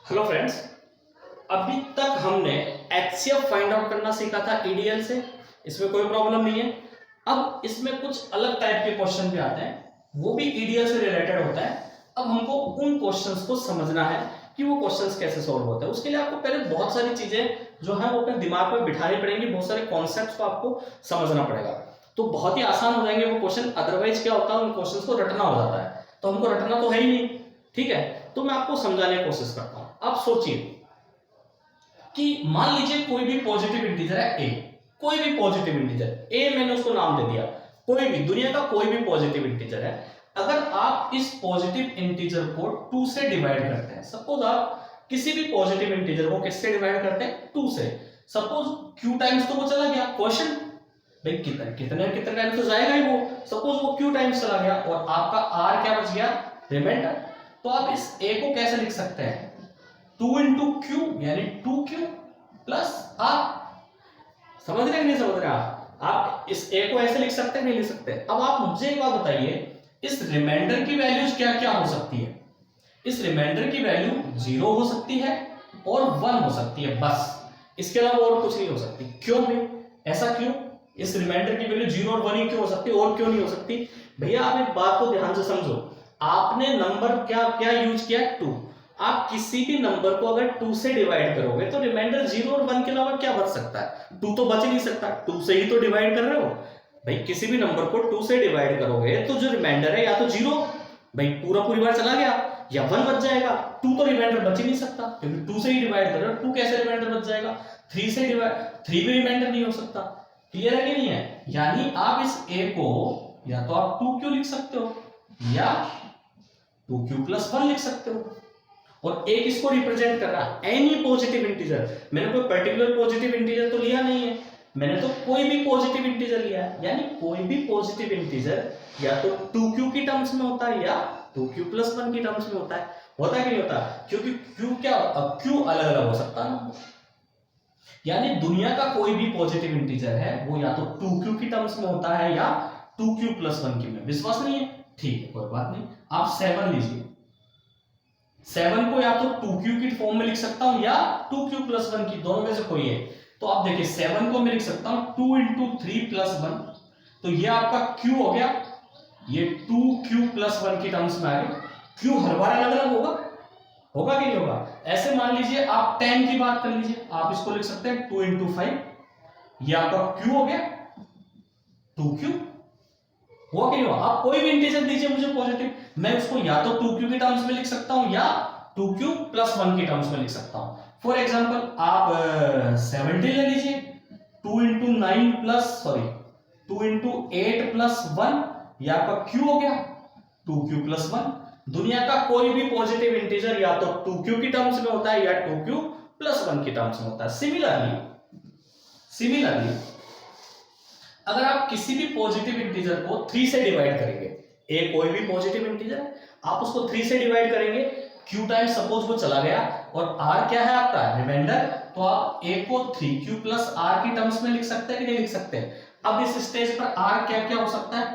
Hello friends, अभी तक हमने एचसीएफ फाइंड आउट करना सीखा था ईडीएल से। इसमें कोई प्रॉब्लम नहीं है। अब इसमें कुछ अलग टाइप के क्वेश्चन भी आते हैं, वो भी ईडीएल से रिलेटेड होता है। अब हमको उन क्वेश्चंस को समझना है कि वो क्वेश्चंस कैसे सॉल्व होते हैं। उसके लिए आपको पहले बहुत सारी चीजें जो है वो अपने दिमाग में बिठानी पड़ेंगी, बहुत सारे कॉन्सेप्ट्स को आपको समझना पड़ेगा, तो बहुत ही आसान हो जाएंगे वो क्वेश्चन। अदरवाइज क्या होता है, उन क्वेश्चंस को रटना हो जाता है, तो हमको रटना तो है ही नहीं। ठीक है, तो मैं आपको समझाने की कोशिश करता हूं। आप सोचिए कि मान लीजिए कोई भी पॉजिटिव इंटीजर है ए, कोई भी पॉजिटिव इंटीजर ए, मैंने उसको नाम दे दिया, कोई भी दुनिया का कोई भी पॉजिटिव इंटीजर है। अगर आप इस पॉजिटिव इंटीजर को 2 से डिवाइड करते हैं, सपोज आप किसी भी पॉजिटिव इंटीजर को किससे डिवाइड करते हैं, 2 से। सपोज q टाइम्स तो वो चला गया, क्वेश्चन भाई कितने कितने कितने टाइम्स तो जाएगा ही वो। सपोज वो q टाइम्स चला गया और आपका r क्या बच गया, रिमाइंडर। तो आप इस a को कैसे लिख सकते हैं, 2 इंटू क्यू यानी 2q प्लस r। समझ रहे हैं नहीं समझ रहे आप इस a को ऐसे लिख सकते हैं नहीं लिख सकते। अब आप मुझे एक बात बताइए, इस रिमाइंडर की वैल्यूज क्या क्या हो सकती है। इस रिमाइंडर की वैल्यू 0 हो सकती है और 1 हो सकती है, बस। इसके अलावा और कुछ नहीं हो सकती। क्यों भाई, ऐसा क्यों? इस रिमाइंडर की वैल्यू 0 और 1 ही क्यों हो सकती है, और क्यों नहीं हो सकती? भैया आप एक बात को ध्यान से समझो, आपने नंबर क्या क्या यूज किया, 2। आप किसी भी नंबर को अगर 2 से डिवाइड करोगे तो रिमाइंडर 0 और 1 के अलावा क्या बच सकता है, 2 तो बच ही नहीं सकता, 2 से ही तो डिवाइड कर रहे हो। भाई किसी भी नंबर को 2 से डिवाइड करोगे तो जो रिमाइंडर है या तो 0, भाई पूरा पूरी बार चला गया, या 1 बच जाएगा। 2 तो रिमाइंडर बच ही नहीं सकता, क्योंकि 2 से ही डिवाइड कर रहे हो। 2 कैसे रिमाइंडर बच जाएगा, 3 से डिवाइड, 3 भी रिमाइंडर नहीं हो सकता। क्लियर है कि नहीं है? यानी आप इस a को या तो आप 2q लिख सकते हो या 2q प्लस 1 लिख सकते हो। और एक इसको रिप्रेजेंट कर रहा है एनी पॉजिटिव इंटीजर। मैंने कोई पर्टिकुलर पॉजिटिव इंटीजर तो लिया नहीं है, मैंने तो कोई भी पॉजिटिव इंटीजर लिया है। यानी कोई भी पॉजिटिव इंटीजर या तो 2q की टर्म्स में होता है या 2q प्लस 1 की टर्म्स में होता है। होता है कि नहीं होता? क्योंकि q क्या, q अलग अलग हो सकता है। यानी दुनिया का कोई भी पॉजिटिव इंटीजर है वो या तो 2q की टर्म्स में होता है या 2q प्लस 1 की में। विश्वास नहीं है? ठीक है, कोई बात नहीं। आप 7 लीजिए, 7 को या तो 2q की फॉर्म में लिख सकता हूं या 2q प्लस 1 की, दोनों में से कोई है। तो आप देखिए 7 को मैं लिख सकता हूं 2 इंटू 3 प्लस 1, तो ये आपका q हो गया, ये 2q प्लस 1 की टर्म्स में आ गया। q हर बार अलग अलग होगा, होगा कि नहीं होगा? ऐसे मान लीजिए आप 10 की बात कर लीजिए, आप इसको लिख सकते हैं 2 इंटू 5, ये आपका q हो गया 2q। हुआ कि नहीं हुआ? आप कोई भी इंटीजर दीजिए मुझे पॉजिटिव, मैं उसको या तो 2q की टर्म्स में लिख सकता हूं या 2q प्लस 1 की टर्म्स में लिख सकता हूं। फॉर एग्जांपल आप 70 ले लीजिए, 2 इंटू 9 प्लस 2 इंटू 8 प्लस 1, ये आपका q हो गया 2q प्लस 1। दुनिया का कोई भी पॉजिटिव इंटीजर या तो 2q की टर्म्स में होता है या 2q प्लस 1 की टर्म्स में होता है। सिमिलरली अगर आप किसी भी पॉजिटिव इंटीजर को 3 से डिवाइड करेंगे, a कोई भी पॉजिटिव इंटीजर है, आप उसको 3 से डिवाइड करेंगे, q टाइम सपोज वो चला गया और r क्या है आपका, रिमाइंडर, तो आप a को 3q प्लस r की टर्म्स में लिख सकते हैं कि नहीं लिख सकते? अब इस स्टेज पर r क्या क्या हो सकता है,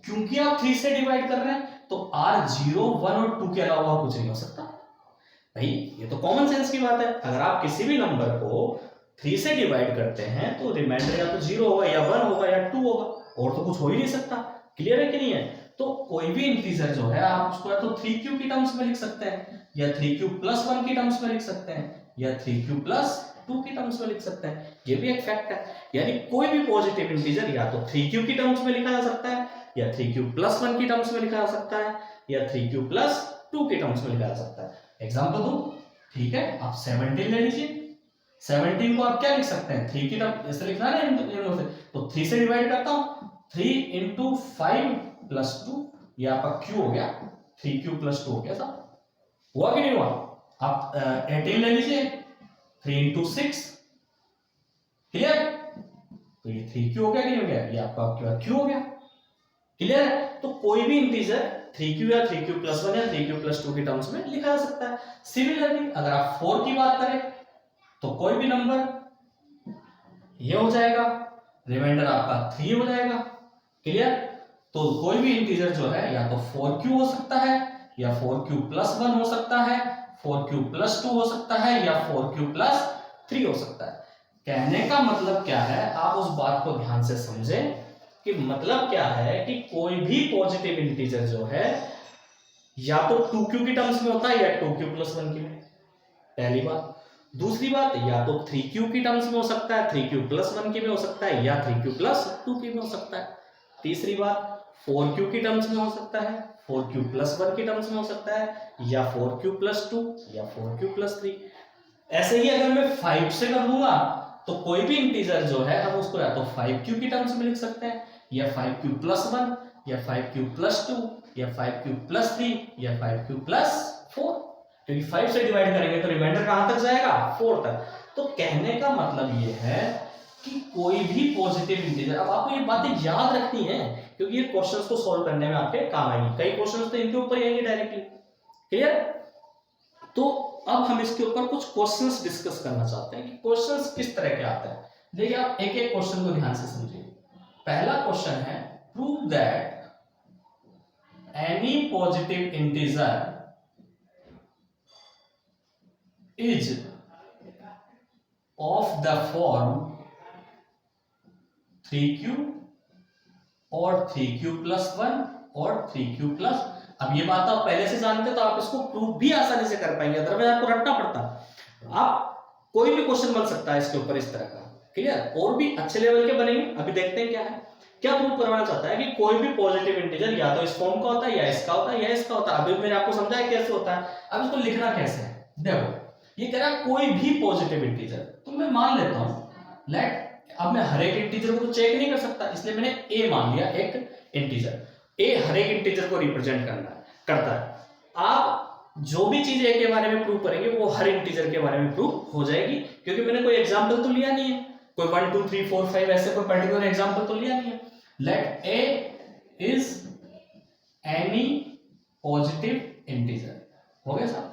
क्योंकि आप 3 से डिवाइड कर रहे हैं तो r 0, 1 और 2 के अलावा कुछ नहीं हो सकता। भाई ये तो कॉमन सेंस की बात है। अगर आप किसी भी नंबर को 3 से डिवाइड करते हैं तो रिमाइंडर या तो 0 होगा या 1 होगा या 2 होगा, और तो कुछ हो ही नहीं सकता। क्लियर है कि नहीं है? तो कोई भी इंटीजर जो है आप उसको या तो 3q की टर्म्स में लिख सकते हैं या 3q प्लस 1 की टर्म्स में लिख सकते हैं या 3q प्लस 2 की टर्म्स में लिख सकते हैं। ये भी एक फैक्ट है। यानी कोई भी पॉजिटिव इंटीजर या तो 3q की टर्म्स में लिखा जा सकता है या 3q प्लस 1 की टर्म्स में लिखा जा सकता है या 3q प्लस 2 की टर्म्स में लिखा जा सकता है। एग्जांपल दूं, ठीक है, आप 17 ले लीजिए, 17 को आप क्या लिख सकते हैं, 3 की टर्म ऐसे लिखना है ना, तो 3 से डिवाइड करता हूं, 3 इंटू 5 प्लस 2, ये आपका q हो गया 3q प्लस 2 हो गया था। हुआ कि नहीं हुआ? आप 18 ले लीजिए, 3 इंटू 6, क्लियर, तो ये 3q हो गया कि नहीं हो गया, ये आपका q हो गया। क्लियर है? तो कोई भी इंटीजर 3q या 3q प्लस 1 या 3q प्लस 2 की टर्म्स में लिखा जा सकता है। सिमिलरली अगर आप 4 की बात करें तो कोई भी नंबर ये हो जाएगा, रिमाइंडर आपका 3 हो जाएगा। क्लियर? तो कोई भी इंटीजर जो है या तो 4q हो सकता है या 4q प्लस 1 हो सकता है, 4q+2 हो सकता है या 4q+3 हो सकता है। कहने का मतलब क्या है, आप उस बात को ध्यान से समझें कि मतलब क्या है कि कोई भी पॉजिटिव इंटीजर जो है या तो 2q की टर्म्स में होता है या 2q+1 की में, पहली बात। दूसरी बात, या तो 3q की टर्म्स में हो सकता है, 3q+1 की में हो सकता है, या 3q+2 की में हो सकता है। तीसरी बात, 4q की टर्म्स में हो सकता है, 4q+1 की टर्म्स में हो सकता है, या 4q+2 या 4q+3। ऐसे ही अगर मैं 5 से कर दूंगा तो कोई भी इंटीजर जो है हम उसको या तो 5q की टर्म्स में लिख सकते हैं, या 5q+1 या 5q+2 या 5q+3 या 5q+4, क्योंकि 5 से डिवाइड करेंगे तो रिमाइंडर कहां तक जाएगा, 4 तक। तो कहने का मतलब ये है कि कोई भी पॉजिटिव इंटीजर, अब आपको ये बातें याद रखनी है क्योंकि ये क्वेश्चंस को सॉल्व करने में आपके काम आएंगी। कई क्वेश्चंस तो इनके ऊपर ही आएंगे डायरेक्टली। क्लियर? तो अब हम इसके ऊपर कुछ क्वेश्चंस डिस्कस करना चाहते हैं कि क्वेश्चंस किस तरह के आते हैं। देखिए, आप एक एक क्वेश्चन को ध्यान से समझिए। पहला क्वेश्चन है, prove that any positive integer is of the form 3q और 3q+1 और 3q+। अब ये बात आप पहले से जानते तो आप इसको प्रूव भी आसानी से कर पाएंगे, अदरवाइज आपको रटना पड़ता। आप कोई भी क्वेश्चन बन सकता है इसके ऊपर इस तरह का। क्लियर? और भी अच्छे लेवल के बनेंगे। अभी देखते हैं क्या है, क्या प्रूव करवाना चाहता है कि कोई भी पॉजिटिव इंटीजर या तो इस फॉर्म का होता है या इसका होता है या इसका होता है। अभी मैंने आपको समझाया कैसे होता है। अब इसको लिखना कैसे है, देखो ये कह रहा है कोई भी पॉजिटिव इंटीजर, तो मैं मान लेता हूं लेट, अब मैं हर एक इंटीजर को तो चेक नहीं कर सकता, इसलिए मैंने ए मान लिया एक इंटीजर। ए हर एक इंटीजर को रिप्रेजेंट करता है। आप जो भी चीज ए के बारे में प्रूव करेंगे वो हर इंटीजर के बारे में प्रूव हो जाएगी, क्योंकि मैंने कोई एग्जांपल तो लिया नहीं है, कोई 1 2 3 4 5 ऐसे कोई पर्टिकुलर एग्जांपल तो लिया नहीं है। Let a is any positive integer, हो गया साहब।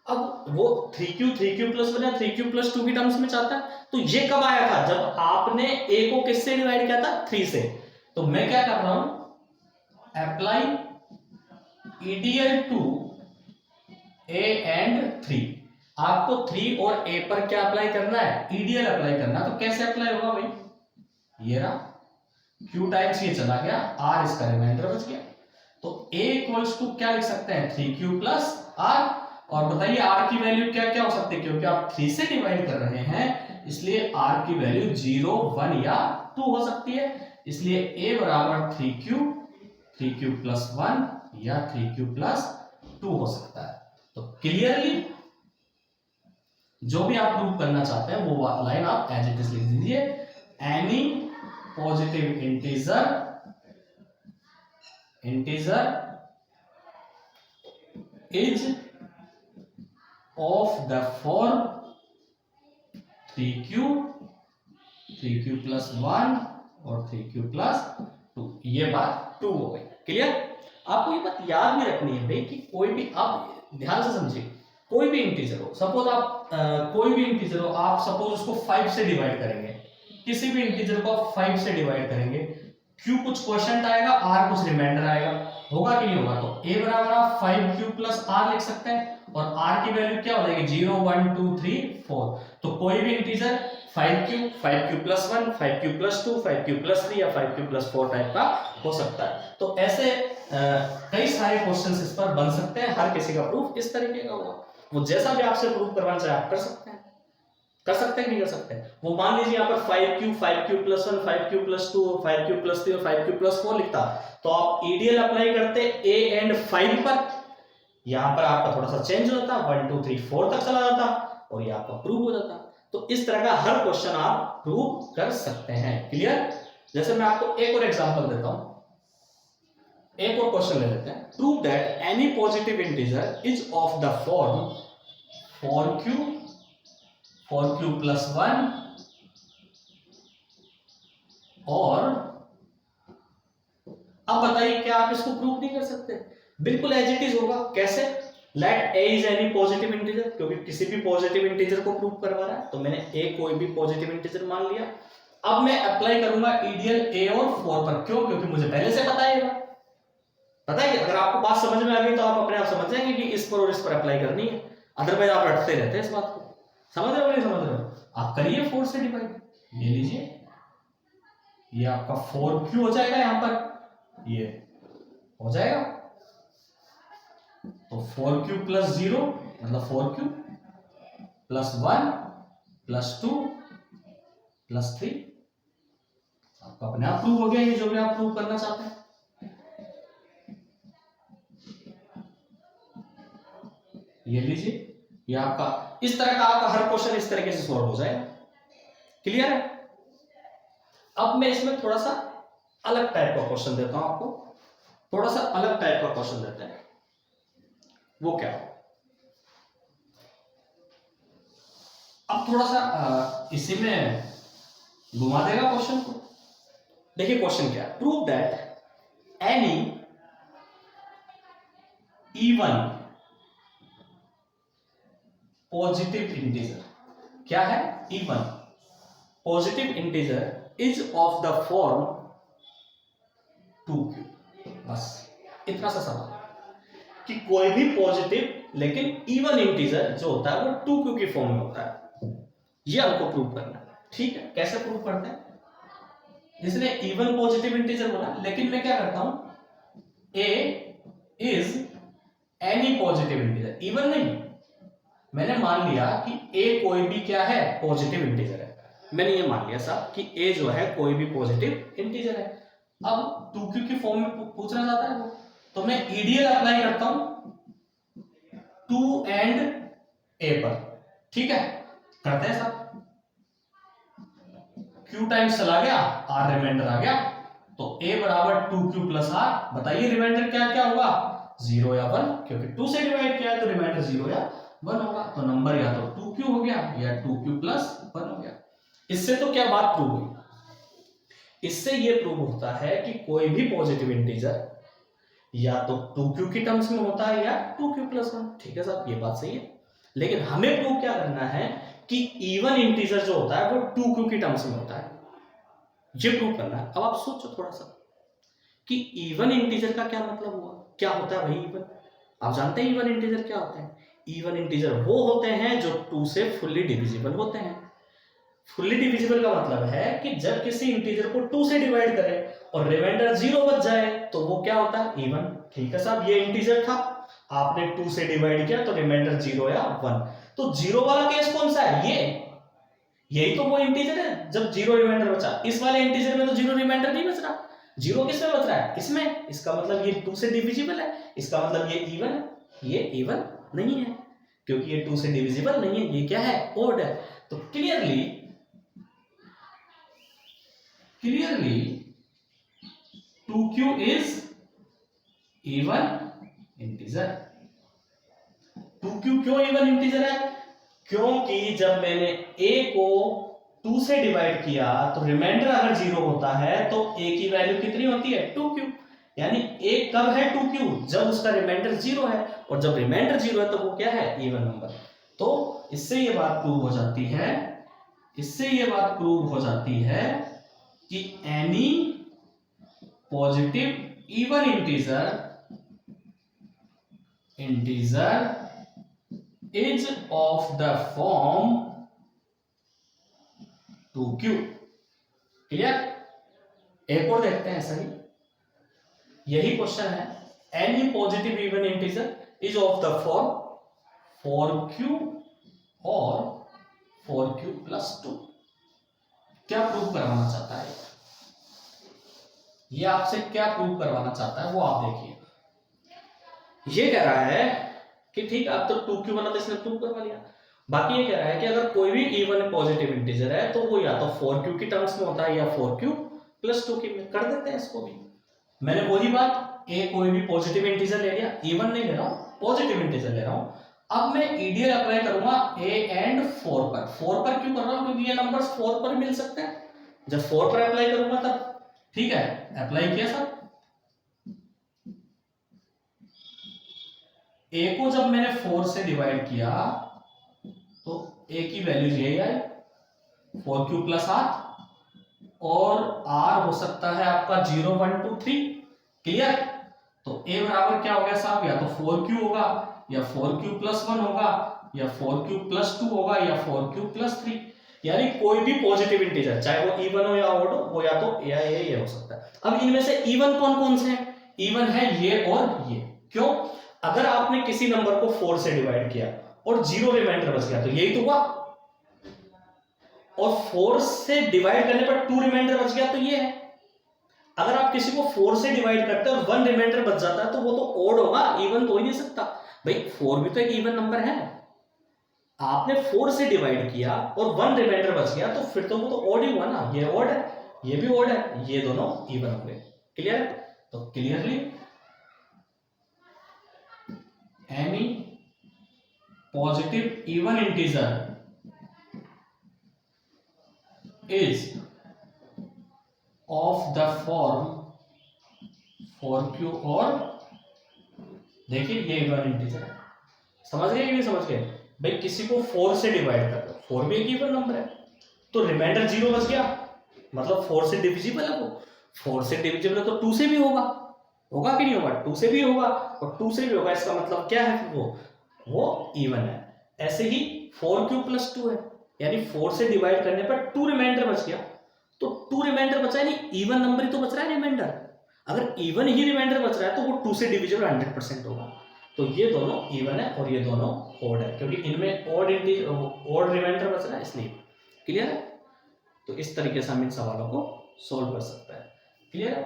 अब वो 3q 3q+1 या 3q+2 की टर्म्स में चाहता है, तो ये कब आया था, जब आपने a को किससे डिवाइड किया था, 3 से। तो मैं क्या कर रहा हूं, apply EDL to a and 3। आपको 3 और a पर क्या अप्लाई करना है, ईडीएल अप्लाई करना। तो कैसे अप्लाई होगा भाई, ये रहा, q टाइम्स ये चला गया, r इसका रिमाइंडर बच गया। तो a इक्वल्स टू क्या लिख सकते हैं, 3q+r। और बताइए r की वैल्यू क्या क्या हो सकती है, क्योंकि आप 3 से डिवाइड कर रहे हैं इसलिए r की वैल्यू 0 1 या 2 हो सकती है। इसलिए a बराबर 3q+1 या 3q+2 हो सकता है। तो क्लियरली जो भी आप प्रूव करना चाहते हैं वो लाइन आप एज इट इज लिख दीजिए, any positive integer is of the form 3q 3q+1 और 3q+2। ये बात 2 हो गई। क्लियर? आपको ये बात याद भी रखनी है भाई कि कोई भी, आप ध्यान से समझिए, कोई भी इंटीजर हो, सपोज आप कोई भी इंटीजर हो, आप सपोज उसको 5 से डिवाइड करेंगे, किसी भी इंटीजर को आप 5 से डिवाइड करेंगे, q कुछ क्वोशिएंट आएगा, r कुछ रिमाइंडर आएगा, होगा कि नहीं होगा। तो a बराबर आप 5q+r लिख सकते हैं और r की वैल्यू क्या हो जाएगी, 0 1 2 3 4। तो कोई भी integer 5q 5q+1 5q+2 5q+3 या 5q+4 टाइप का हो सकता है। तो ऐसे कई सारे क्वेश्चंस इस पर बन सकते हैं, हर किसी का प्रूफ इस तरीके का होगा। वो जैसा भी आपसे प्रूफ करवाना चाहे आप कर सकते हैं, कर सकते हैं नहीं कर सकते। वो मान लीजिए यहाँ पर 5q 5q+1 5q+2 5q+3 और 5q+4 लिखता, तो आप ईडीएल अप्लाई करते a एंड 5 पर, यहां पर आपका थोड़ा सा चेंज होता, 1 2 3 4 तक चला जाता और ये आपका प्रूव हो जाता। तो इस तरह का हर क्वेश्चन आप प्रूव कर सकते हैं। क्लियर? जैसे मैं आपको एक और एग्जांपल देता हूं, एक और क्वेश्चन ले लेते हैं। Prove that any positive integer is of the form 4q+1 और, अब बताइए क्या आप इसको प्रूव नहीं कर सकते? बिल्कुल एज इट इज होगा। कैसे? Let a is any positive integer, क्योंकि किसी भी पॉजिटिव इंटीजर को प्रूव करवा रहा है, तो मैंने a कोई भी पॉजिटिव इंटीजर मान लिया। अब मैं अप्लाई करूंगा ईडीएल a और 4 पर। क्यों? क्योंकि मुझे पहले से पता है। अगर आपको बात समझ में आ गई तो आप अपने आप समझ जाएंगे कि इस पर और इस पर अप्लाई करनी है, अदरवाइज आप रटते रहते हैं इस बात को। समझ रहे हो नहीं समझ रहे हो? आप करिए 4 से डिवाइड, ये लीजिए, ये आपका 4q हो जाएगा, यहां पर ये हो जाएगा, तो 4q प्लस 0 मतलब 4q प्लस 1 प्लस 2 प्लस 3, आपका अपने आप प्रूव हो गया ये जो भी आप प्रूव करना चाहते हैं। ये लीजिए, ये आपका इस तरह का आपका हर क्वेश्चन इस तरीके से सॉल्व हो जाएगा। क्लियर है? अब मैं इसमें थोड़ा सा अलग टाइप का क्वेश्चन देता हूं आपको, थोड़ा सा अलग टाइप का क्वेश्चन देते हैं। वो क्या? अब थोड़ा सा इसी में घुमा देगा क्वेश्चन को। देखिए क्वेश्चन क्या है, prove that any even positive integer, क्या है? Even positive integer is of the form 2q। बस इतना सा सवाल कि कोई भी पॉजिटिव लेकिन इवन इंटीजर जो होता है वो 2q की फॉर्म में होता है, ये हमको प्रूव करना है। ठीक है, कैसे प्रूव करते हैं? इसने इवन पॉजिटिव इंटीजर बोला, लेकिन मैं क्या करता हूं, a is any positive integer, even नहीं, मैंने मान लिया कि a कोई भी क्या है, पॉजिटिव इंटीजर है। मैंने ये मान लिया साहब कि a जो है कोई भी पॉजिटिव इंटीजर है। अब 2q की फॉर्म में पूछना चाहता है वो, तो मैं ईडीएल अप्लाई करता हूं 2 एंड a पर। ठीक है, करते हैं साहब, q टाइम्स चला गया, r रिमाइंडर आ गया, तो a बराबर 2q प्लस r। बताइए रिमाइंडर क्या क्या होगा, 0 या 1, क्योंकि 2 से डिवाइड किया है तो रिमाइंडर 0 या 1 होगा, तो नंबर या तो 2q हो गया या 2q प्लस 1 हो गया। इससे तो क्या बात प्रूव हुई? इससे ये प्रूव होता है कि कोई भी पॉजिटिव इंटीजर या तो 2q की टर्म्स में होता है या 2q प्लस 1। ठीक है साहब, ये बात सही है, लेकिन हमें प्रूव क्या करना है कि इवन इंटीजर जो होता है वो 2q की टर्म्स में होता है, ये प्रूव करना है। अब आप सोचो थोड़ा सा कि इवन इंटीजर का क्या मतलब हुआ, क्या होता है भाई इवन? आप जानते हैं इवन इंटीजर क्या होते हैं? इवन इंटीजर वो होते हैं जो 2 से फुल्ली डिविजिबल होते हैं। फुल्ली डिविजिबल का मतलब है कि जब किसी इंटीजर को 2 से डिवाइड करें और रिमाइंडर 0 बच जाए तो वो क्या होता है, इवन। ठीक है साहब, ये इंटीजर था, आपने 2 से डिवाइड किया तो रिमाइंडर 0 या 1, तो 0 वाला केस कौन सा है? यही तो वो इंटीजर है जब 0 रिमाइंडर बचा। इस वाले इंटीजर में तो 0 रिमाइंडर नहीं बच रहा, 0 किसमें बच रहा है? इसमें। इसका मतलब ये 2 से डिविजिबल है, इसका मतलब ये इवन है। ये इवन नहीं है क्योंकि ये 2 से डिविजिबल नहीं है, ये क्या है, ओड है। तो clearly 2q is even integer. 2q क्यों इवन इंटीजर है? क्योंकि जब मैंने a को 2 से डिवाइड किया तो रिमाइंडर अगर 0 होता है तो a की वैल्यू कितनी होती है, 2q। यानी a कब है 2q, जब उसका रिमाइंडर 0 है, और जब रिमाइंडर 0 है तो वो क्या है, इवन नंबर। तो इससे ये बात प्रूव हो जाती है, इससे ये बात प्रूव हो जाती है कि any positive even integer is of the form 2q। Clear? एक और देखते हैं ऐसा ही, यही क्वेश्चन है, any positive even integer is of the form 4q और 4q प्लस 2। क्या प्रूव करवाना चाहता है ये आपसे, क्या प्रूव करवाना चाहता है वो आप देखिए। ये कह रहा है कि ठीक, अब तो 2q बना तो इसने प्रूव करवा लिया। बाकी ये कह रहा है कि अगर कोई भी इवन पॉजिटिव इंटीजर है तो वो या तो 4q की टर्म्स में होता है या 4q प्लस 2 की में। कर देते हैं इसको भी। मैंने वही बात, a कोई भी पॉजिटिव इंटीजर ले लिया, इवन नहीं ले रहा हूं, पॉजिटिव इंटीजर ले रहा हूं। अब मैं ईडीएल अप्लाई करूंगा a एंड 4 पर। 4 पर क्यों कर रहा हूं? क्योंकि ये नंबर्स 4 पर मिल सकते हैं, जब 4 पर अप्लाई करूंगा तब। ठीक है, अप्लाई किया सब। a को जब मैंने 4 से डिवाइड किया तो a की वैल्यू यही आई, 4q प्लस r, और r हो सकता है आपका 0 1 2 3। क्लियर? तो a बराबर क्या हो गया साहब, या तो 4q होगा, या 4q प्लस 1 होगा, या 4q प्लस 2 होगा, या 4q प्लस 3, यानी कोई भी पॉजिटिव इंटीजर, चाहे वो इवन हो या ऑड हो, वो या तो ये हो सकता है। अब इनमें से इवन कौन कौन से हैं? इवन है ये और ये। क्यों? अगर आपने किसी नंबर को 4 से डिवाइड किया और 0 रिमाइंडर बच गया तो यही तो हुआ, और 4 से डिवाइड करने पर 2 रिमाइंडर बच गया तो ये है। अगर आप किसी को 4 से डिवाइड करते हैं और 1 रिमाइंडर बच जाता है तो वो तो ऑड होगा, इवन तो हो ही नहीं सकता भाई, 4 भी तो एक इवन नंबर है। आपने 4 से डिवाइड किया और 1 रिमाइंडर बच गया तो फिर तो वो तो ऑड ही हुआ ना, ये ऑड है, ये भी ऑड है, ये दोनों इवन हो गए। क्लियर? तो clearly any positive even integer is of the form 4q, और देखिए ये इवन इंटीजर है, समझ गए कि नहीं समझ गए भाई? किसी को 4 से डिवाइड कर दो, 4 भी एक इवन नंबर है, तो रिमाइंडर 0 बच गया, मतलब 4 से डिविजिबल है वो, 4 से डिविजिबल है तो 2 से भी होगा, होगा कि नहीं होगा? 2 से भी होगा, और 2 से भी होगा, इसका मतलब क्या है? वो इवन है। ऐसे ही 4q प्लस 2 है, यानी 4 से डिवाइड करने पर 2 रिमाइंडर बच गया, तो 2 रिमाइंडर बचा है, नहीं इवन नंबर ही तो बच रहा है रिमाइंडर। अगर इवन ही रिमाइंडर बच रहा है तो वो 2 से डिविजिबल 100% होगा। तो ये दोनों इवन है और ये दोनों ऑड है, क्योंकि इनमें ऑड रिमाइंडर बच रहा है इसलिए। क्लियर है? तो इस तरीके से हम इन सवालों को सोल्व कर सकते हैं। क्लियर है?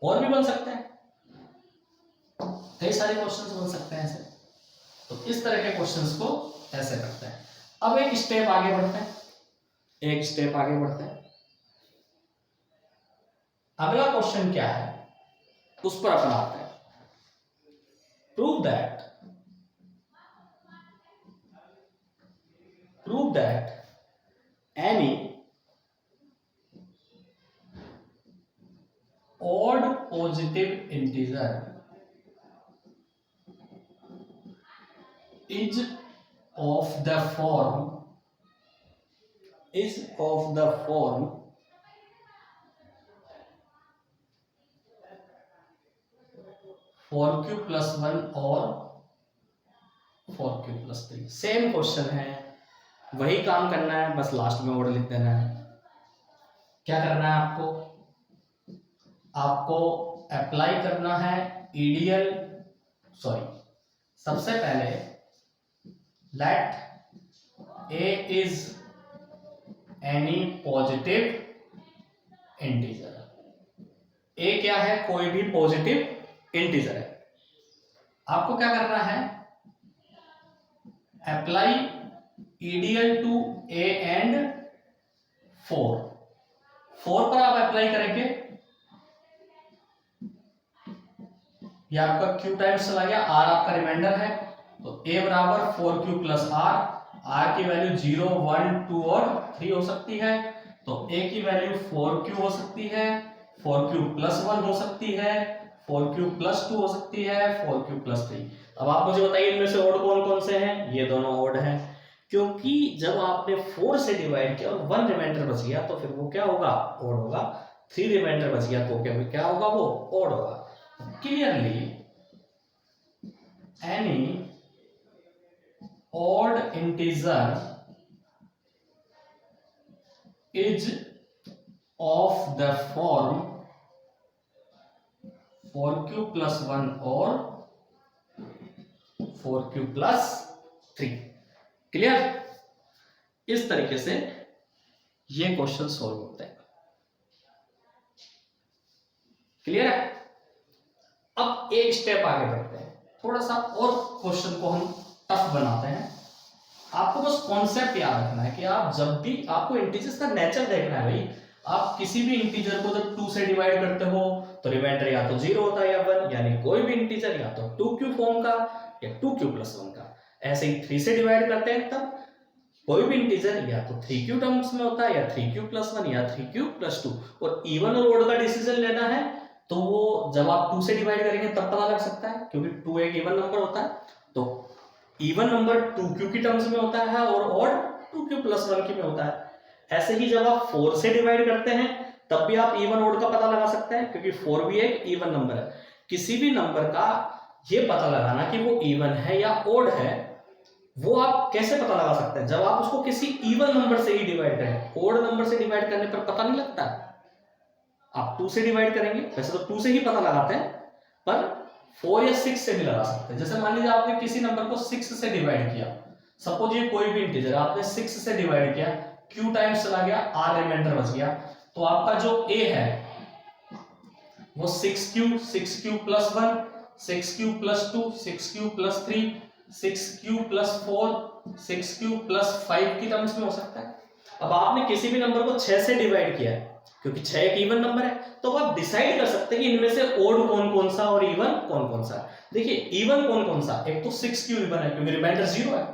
और भी बन सकते हैं, कई सारे क्वेश्चंस बन सकते हैं ऐसे। तो इस तरह के क्वेश्चंस को ऐसे करते हैं। अब एक स्टेप आगे बढ़ते हैं, अगला क्वेश्चन क्या है उस पर अपन आते हैं। Prove that any odd positive integer is of the form 4q plus 1 और 4q प्लस 3। सेम क्वेश्चन है, वही काम करना है, बस लास्ट में ऑर्डर लिख देना है। क्या करना है आपको अप्लाई करना है ईडीएल, सबसे पहले let a is any positive integer. A क्या है? कोई भी पॉजिटिव इंटीजर है। आपको क्या करना है? Apply EDL to a and 4 पर आप अप्लाई करेंगे, ये आपका q टाइम्स चला गया, r आपका रिमाइंडर है, तो a बराबर 4q प्लस r की वैल्यू 0, 1, 2 और 3 हो सकती है, तो a की वैल्यू 4q हो सकती है, 4q प्लस 1 हो सकती है, 4q प्लस 2 हो सकती है, 4q प्लस 3। अब आप मुझे बताइए इनमें से ऑड कौन कौन से हैं? ये दोनों ऑड हैं, क्योंकि जब आपने 4 से डिवाइड किया और 1 रिमाइंडर बच गया तो फिर वो क्या होगा? ऑड होगा। 3 रिमाइंडर बच गया तो क्या होगा? वो ऑड होगा। Clearly any odd integer is of the form 4q plus 1 or 4q plus 3। Clear? इस तरीके से ये क्वेश्चन सॉल्व होते हैं। क्लियर है? अब एक स्टेप आगे बढ़ते हैं, थोड़ा सा और क्वेश्चन को हम टफ बनाते हैं। आपको बस कॉन्सेप्ट याद रखना है कि आप जब भी, आपको इंटीजर्स का नेचर देखना है भाई। आप किसी भी इंटीजर को जब 2 से डिवाइड करते हो तो रिमाइंडर या तो 0 होता है या 1, यानी कोई भी इंटीजर या तो 2q फॉर्म का या 2q प्लस 1 का। ऐसे ही 3 से डिवाइड करते हैं तब कोई भी इंटीजर या तो 3q टर्म्स में होता है या 3q प्लस 1 या 3q प्लस 2। और इवन और ऑड का डिसीजन लेना है तो वो जब आप 2 से डिवाइड करेंगे तब पता लग सकता है, क्योंकि 2 एक इवन नंबर होता है, तो इवन नंबर 2q की टर्म्स में होता है और ऑड 2q प्लस 1 की में होता है। ऐसे ही जब आप 4 से डिवाइड करते हैं तब भी आप इवन ऑड का पता लगा सकते हैं, क्योंकि 4 भी एक इवन नंबर है। किसी भी नंबर का ये पता लगाना कि वो इवन है या ओड है, वो आप कैसे पता लगा सकते हैं? जब आप उसको किसी इवन नंबर से ही डिवाइड करें। ओड नंबर से डिवाइड करने पर पता नहीं लगता। आप 2 से डिवाइड करेंगे, वैसे तो 2 से ही पता लगाते हैं, पर 4 या 6 से भी लगा सकते हैं। जैसे मान लीजिए आपने किसी नंबर को 6 से डिवाइड किया, सपोज ये कोई भी इंटीजर आपने 6 से डिवाइड किया, q टाइम्स चला गया, r रिमाइंडर बच गया, तो आपका जो a है वो 6q plus 1, 6q plus 2, 6q plus 3, 6q plus 4, 6q plus 5 की टर्म्स में हो सकता है। अब आपने किसी भी नंबर को 6 से डिवाइड किया है, क्योंकि 6 एक इवन नंबर है, तो आप डिसाइड कर सकते हैं कि इनमें से ओड कौन कौन सा और इवन कौन कौन सा। देखिए इवन कौन कौन सा, एक तो 6q इवन है क्योंकि रिमाइंडर 0 है,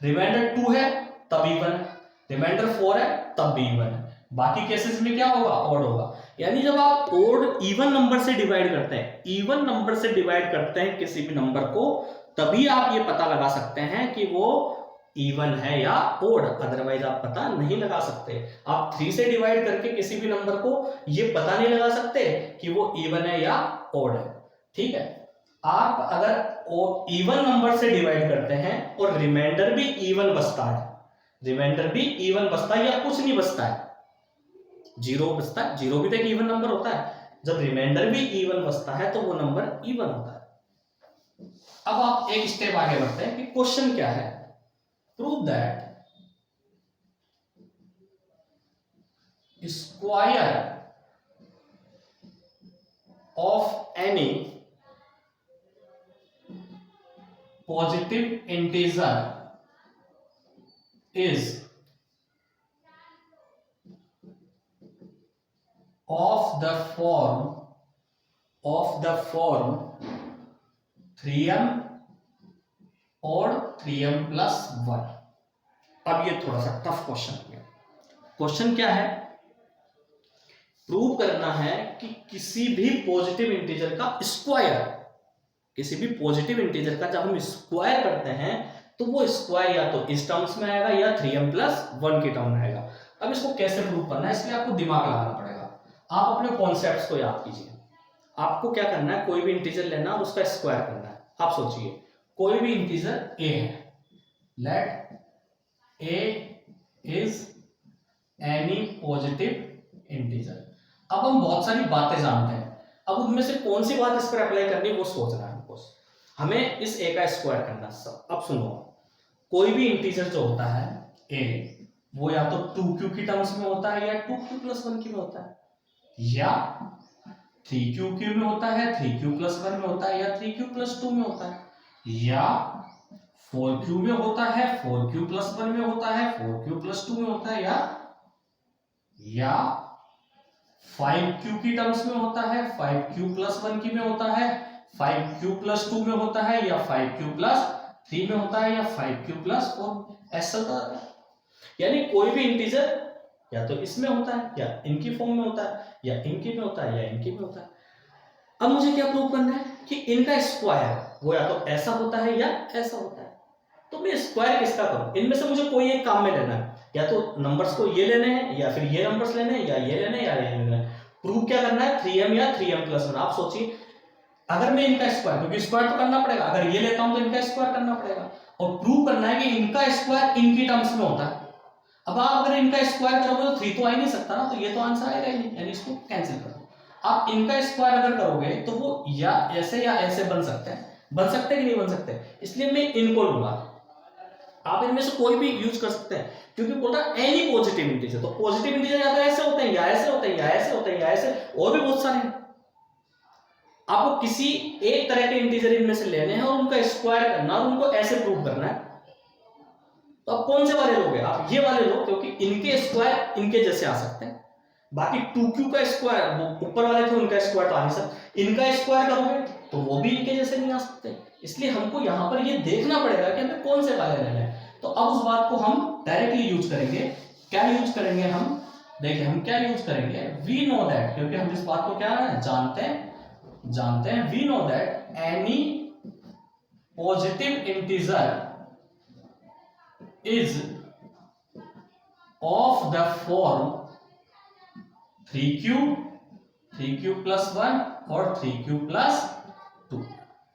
रिमाइंडर 2 है तब इवन है, रिमाइंडर 4 है तब भी इवन है। बाकी केसेस में क्या होगा? ओड होगा। यानी जब आप ओड इवन नंबर से डिवाइड करते हैं, इवन नंबर से डिवाइड करते हैं किसी भी नंबर को, तभी आप ये पता लगा सकते हैं कि वो इवन है या ओड, अदरवाइज आप पता नहीं लगा सकते। आप 3 से डिवाइड करके किसी भी नंबर को ये पता नहीं लगा सकते कि वो इवन है या ओड है। ठीक है, आप अगर इवन नंबर से डिवाइड करते हैं और रिमाइंडर भी इवन बचता है, रिमाइंडर भी इवन बचता है या कुछ नहीं बचता है, 0 बचता है, 0 भी तो एक इवन नंबर होता है, जब रिमाइंडर भी इवन बचता है तो वो नंबर इवन होता है। अब आप एक स्टेप आगे बढ़ते हैं कि क्वेश्चन क्या है। Prove that square of any positive integer is of the form 3m और 3m plus 1। अब ये थोड़ा सा टफ क्वेश्चन है। क्वेश्चन क्या है? प्रूव करना है कि किसी भी पॉजिटिव इंटीजर का स्क्वायर, किसी भी पॉजिटिव इंटीजर का जब हम स्क्वायर करते हैं तो वो स्क्वायर या तो इस टर्म्स में आएगा या 3m प्लस 1 की टर्म में आएगा। अब इसको कैसे प्रूव करना है, इसलिए आपको दिमाग लगाना पड़ेगा। आप अपने कॉन्सेप्ट्स को याद कीजिए। आपको क्या करना है, कोई भी इंटीजर लेना और उसका स्क्वायर करना है। आप सोचिए कोई भी इंटीजर a है, let a is any positive integer. अब हम बहुत सारी बातें जानते हैं, अब उनमें से कौन सी बात इस पर अप्लाई करनी है वो सोचना है हमको। हमें इस a का स्क्वायर करना है। अब सुनो, कोई भी इंटीजर जो होता है a, वो या तो 2q की टर्म्स में होता है या 2q प्लस 1 की में होता है, या 3q में होता है, 3q प्लस 1 में होता है, या 3q प्लस 2 में होता है, या 4q में होता है, 4q प्लस 1 में होता है, 4q प्लस 2 में होता है, या 5q की टर्म्स में होता है, 5q प्लस 1 की में होता है, 5q प्लस 2 में होता है, या 5q प्लस 3 में होता है, या 5q प्लस 4, ऐसा होता है। यानी कोई भी इंटीजर या तो इसमें होता है, या इनकी फॉर्म में होता है, या इनकी में होता है, या इनकी में होता है। अब मुझे क्या प्रूव करना है कि इनका स्क्वायर वो या तो ऐसा होता है या ऐसा होता है। तो मैं स्क्वायर किसका करूं? इनमें से मुझे कोई एक काम में लेना है, या तो नंबर्स को ये लेने हैं, या फिर ये नंबर्स लेने हैं, या ये लेने हैं, या ये लेने हैं। प्रूव क्या करना है? 3m या 3m प्लस 1। आप सोचिए अगर मैं इनका स्क्वायर, क्योंकि स्क्वायर तो करना पड़ेगा, अगर ये लेता हूं तो इनका स्क्वायर करना पड़ेगा, और प्रूव करना है कि इनका स्क्वायर इनकी टर्म्स में होता है। अब आप अगर इनका स्क्वायर करोगे तो 3 तो आ ही नहीं सकता ना, तो ये तो आंसर आएगा ही नहीं, यानी इसको कैंसिल कर दो। आप इनका स्क्वायर अगर करोगे तो वो या ऐसे या ऐसे बन सकते हैं, बन सकते कि नहीं बन सकते, इसलिए मैं इनको लूंगा। आप इनमें से कोई भी यूज कर सकते हैं, क्योंकि बोलता है एनी पॉजिटिव इंटीजर, तो पॉजिटिव इंटीजर या तो ऐसे होते हैं, या ऐसे होते हैं, या ऐसे होते हैं, या ऐसे, और भी बहुत सारे हैं। आपको किसी एक तरह के इंटीजर इनमें से लेने हैं और उनका स्क्वायर करना और उनको ऐसे प्रूव करना है। तो आप कौन से वाले लोगे? आप ये वाले लो, क्योंकि इनके स्क्वायर इनके जैसे आ सकते हैं। बाकी 2q का स्क्वायर, वो ऊपर वाले थे उनका स्क्वायर तो आ नहीं सकता, इनका स्क्वायर करोगे तो वो भी इनके जैसे नहीं आ सकते। इसलिए हमको यहाँ पर ये देखना पड़ेगा कि हमें कौन से वाले लेने हैं। तो अब उस बात को हम डायरेक्टली यूज करेंगे। क्या यूज करेंगे हम? देखिए हम क्या यूज करेंगे, वी नो दैट, क्योंकि हम इस बात को क्या जानते हैं, we know that any positive integer is of the form 3q plus 1 और 3q plus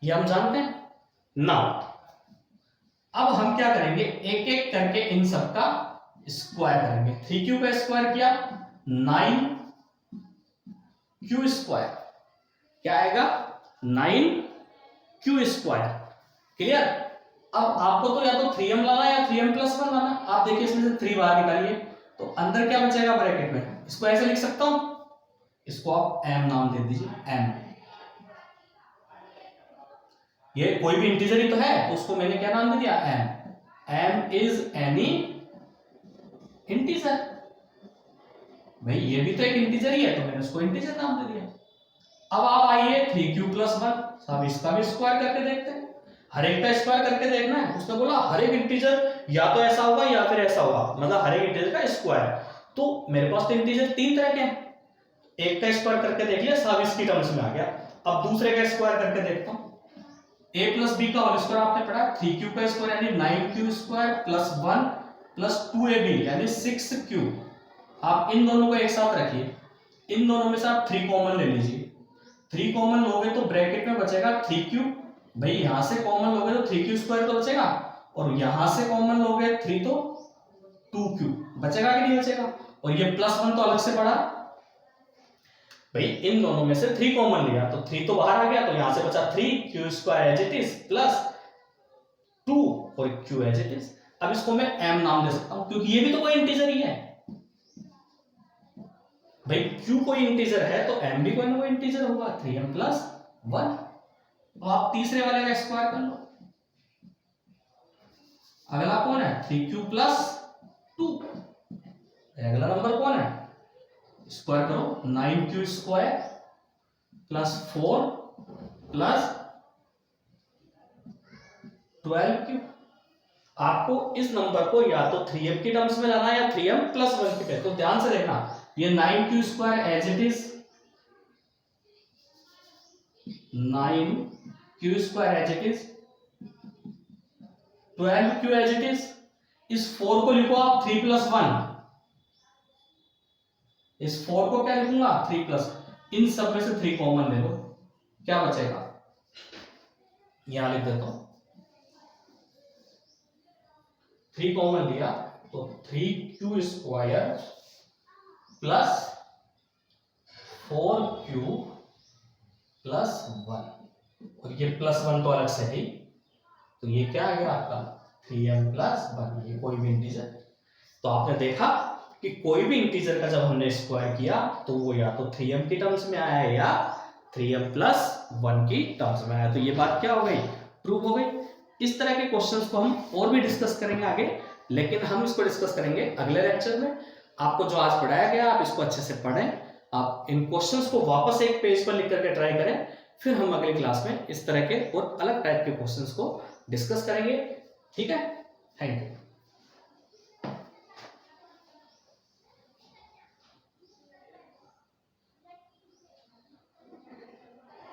ये हम जानते हैं ना। अब हम क्या करेंगे, एक एक करके इन सब का स्क्वायर करेंगे। 3q का स्क्वायर किया 9q स्क्वायर, क्या आएगा 9q स्क्वायर। क्लियर। अब आपको तो या तो 3m लाना है या 3m+1 लाना। आप देखिए इसमें से 3 बाहर निकालिए तो अंदर क्या बचेगा ब्रैकेट में, इसको ऐसे लिख सकता हूं, इसको आप m नाम दे दीजिए, m। ये कोई भी इंटीजर ही तो है तो उसको मैंने क्या नाम दे दिया, m। m is any integer, भाई ये भी तो एक इंटीजर ही है तो मैंने उसको इंटीजर नाम दे दिया। अब आप आइए 3q+1, सब इसका भी स्क्वायर करके देखते हैं। हर एक का स्क्वायर करके देखना है। उसने बोला हर एक इंटीजर या तो ऐसा होगा या फिर ऐसा होगा, मतलब हर एक इंटीजर का स्क्वायर। तो मेरे पास तो इंटीजर 3 तरह के हैं, एक का स्क्वायर करके देख लिया, सब इसकी टर्म्स में आ गया। अब दूसरे का स्क्वायर करके देखता हूं, a+b का होल स्क्वायर आपने पढ़ा, 3q का स्क्वायर यानी 9q स्क्वायर +1 + 2ab यानी 6q। आप इन दोनों को एक साथ रखिए, इन दोनों में से आप 3 कॉमन ले लीजिए। 3 कॉमन लोगे तो ब्रैकेट में बचेगा 3q, भाई यहां से कॉमन लोगे तो 3q स्क्वायर तो बचेगा, और यहां से कॉमन लोगे 3 तो 2q बचेगा कि नहीं बचेगा। और ये +1 तो अलग से पड़ा, भाई इन दोनों में से 3 कॉमन लिया तो 3 तो बाहर आ गया, तो यहां से बचा 3q square as it is plus 2 और q एज इट इज। अब इसको मैं m नाम दे सकता हूं क्योंकि ये भी तो कोई इंटीजर ही है, भाई q कोई इंटीजर है तो m भी कोई ना कोई इंटीजर होगा, 3m+1। तो आप तीसरे वाले का स्क्वायर कर लो। अगला कौन है 3q+2, अगला नंबर कौन है, स्क्वायर करो 9q स्क्वायर +4 + 12q। आपको इस नंबर को या तो 3m की टर्म्स में लाना है या 3m+1 की। तो ध्यान से देखना, ये 9q square as it is, 9q square as it is, 12q as it is. इस 4 को लिखो आप 3+1, इस 4 को क्या लिखूंगा 3+, इन सब में से 3 कॉमन ले लो, क्या बचेगा, यहां लिख देता हूं 3 कॉमन लिया तो 3q स्क्वायर + 4q +1, और ये +1 तो अलग से है, तो ये क्या आ गया आपका 3m+1, ये कोई भी इंटीजर। तो आपने देखा कि कोई भी इंटीजर का जब हमने स्क्वायर किया तो वो या तो 3m की टर्म्स में आया या 3m+1 की टर्म्स में आया। तो ये बात क्या हो गई, प्रूव हो गई। इस तरह के क्वेश्चंस को हम और भी डिस्कस करेंगे आगे, लेकिन हम इसको डिस्कस करेंगे अगले लेक्चर में। आपको जो आज पढ़ाया गया आप इसको अच्छे से पढ़ें, आप इन क्वेश्चंस को वापस एक पेज पर लिख करके ट्राई करें, फिर हम अगली क्लास में इस तरह के और अलग टाइप के क्वेश्चंस को डिस्कस करेंगे। ठीक है, थैंक यू।